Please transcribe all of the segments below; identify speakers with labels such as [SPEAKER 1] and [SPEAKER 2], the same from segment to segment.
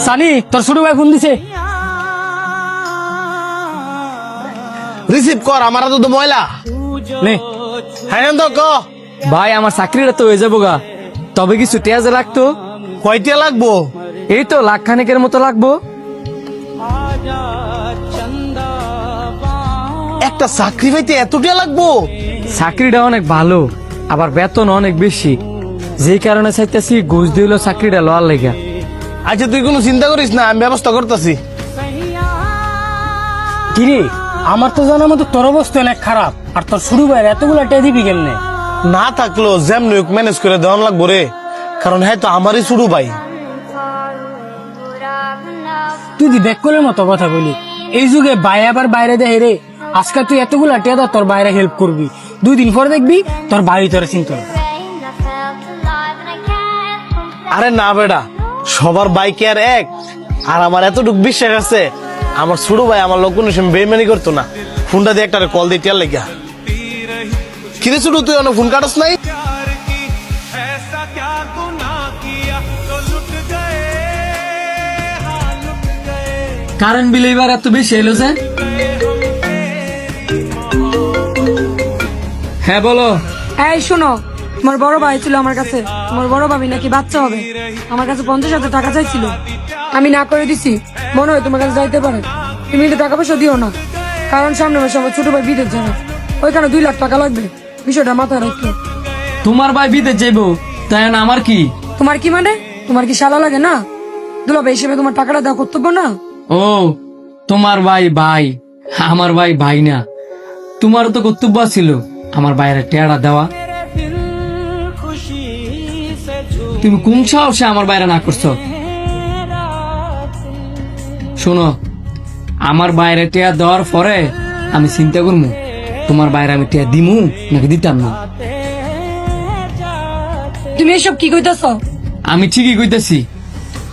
[SPEAKER 1] সানি তোর ছোট ভাই ফোন দিছে,
[SPEAKER 2] রিসিভ কর। আমার তো ময়লা
[SPEAKER 1] নে।
[SPEAKER 2] হ্যাঁ তো ক
[SPEAKER 1] ভাই আমার চাকরিটা তো হয়ে যাবো গা, তবে কিছু টেয়াজে লাগতো।
[SPEAKER 2] কয়টা লাগবো?
[SPEAKER 1] এই তো লাখ খানেকের মতো লাগবো।
[SPEAKER 2] একটা চাকরি পাইতে এতটা লাগবো?
[SPEAKER 1] চাকরিটা অনেক ভালো, আবার বেতন অনেক বেশি, যেই কারণে চাইতেছি ঘুষ দিল চাকরিটা লওয়ার লেগা।
[SPEAKER 2] আচ্ছা তুই কোনো চিন্তা করিস না, আমি ব্যবস্থা করতেছি।
[SPEAKER 3] কিরে আমার তো জানার মতো তোর অবস্থা অনেক খারাপ, আর তোর শুরু ভাইয়ের এতগুলা টেয়া দিবি কেমনে?
[SPEAKER 2] না থাকলো যেমন ম্যানেজ করে দেওয়ান লাগবো রে, কারণ হ্যাঁ তো আমারই ছোট ভাই।
[SPEAKER 3] তুই দি বেকলের মতো কথা বলি, এই যুগে ভাই আবার বাইরে দেয় রে। আজকে তুই এতগুলা টেয়া দা তোর বাইরে হেল্প করবি, 2 দিন পরে দেখবি তোর ভাই তোর চিন্তা করবে।
[SPEAKER 2] আরে না বেটা, সবার বাইক আর এক, আর আমার এতটুকু বিশ্বাস আছে আমার ছোট ভাই আমার লোক কোনো সময় বেইমানি করতো না। ফোনটা দিয়ে একটা কল দিয়ে টিয়ার লেগা। কিরে ছোট তুই অনেক ফোন কাটস নাই?
[SPEAKER 1] কারেন্ট বিল এবার এত বেশি এলো যে? হ্যাঁ বলো।
[SPEAKER 4] এই শোনো, তোমার বড় ভাই ছিল আমার কাছে, তোমার বড় ভাবি নাকি বাচ্চা হবে, আমার কাছে 50,000 টাকা চাইছিল, আমি না করে দিছি। মনে হয় তোমার কাছে যাইতে পারে, তুমি কিন্তু টাকা পয়সা দিও না, কারণ সামনে মাসে আমার ছোট ভাই বিদেশ যাবে, ওইখানে 2 লাখ টাকা লাগবে, বিষয়টা মাথায় রাখো।
[SPEAKER 1] তোমার ভাই বিদেশ যাইবো, তাই না? আমার কি?
[SPEAKER 4] তোমার কি মানে? তোমার কি শালা লাগে না? দুলাভাই হিসেবে তোমার টাকাটা দেওয়া কর্তব্য না?
[SPEAKER 1] ও তোমার ভাই ভাই, আমার ভাই ভাই না। তোমারও তো কর্তব্য ছিল আমার বাইরে টেয়ারা দেওয়া। তুমি কোন সাহসে আমার বাইরে না করছো? শোনো, আমার বাইরে টেয়া দেওয়ার পরে আমি চিন্তা করবো তোমার বাইরে আমি টেয়া দিমু নাকি দিতাম না।
[SPEAKER 4] তুমি এসব কি কইতাছ?
[SPEAKER 1] আমি ঠিকই কইতেছি,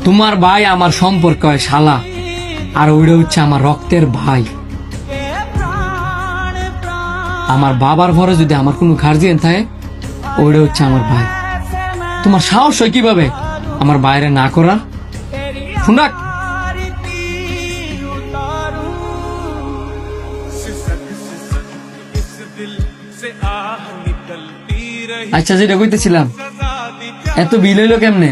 [SPEAKER 1] তোমার ভাই আমার সম্পর্ক হয় শালা, আর ওইটা হচ্ছে আমার রক্তের ভাই। আমার বাবার ঘরে যদি আমার কোনো গার্জিয়ান থাকে, ওইটা হচ্ছে আমার ভাই। তোমার সাহস হয় কিভাবে আমার বাইরে না করার? শুনাক, আচ্ছা যেটা কইতেছিলাম, এত বিল হইলো কেমনে?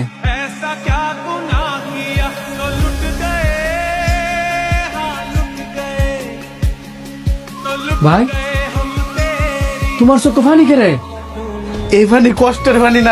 [SPEAKER 1] ভাই তোমার চোখ পানি কে রে?
[SPEAKER 2] এই পানি কষ্টের পানি না।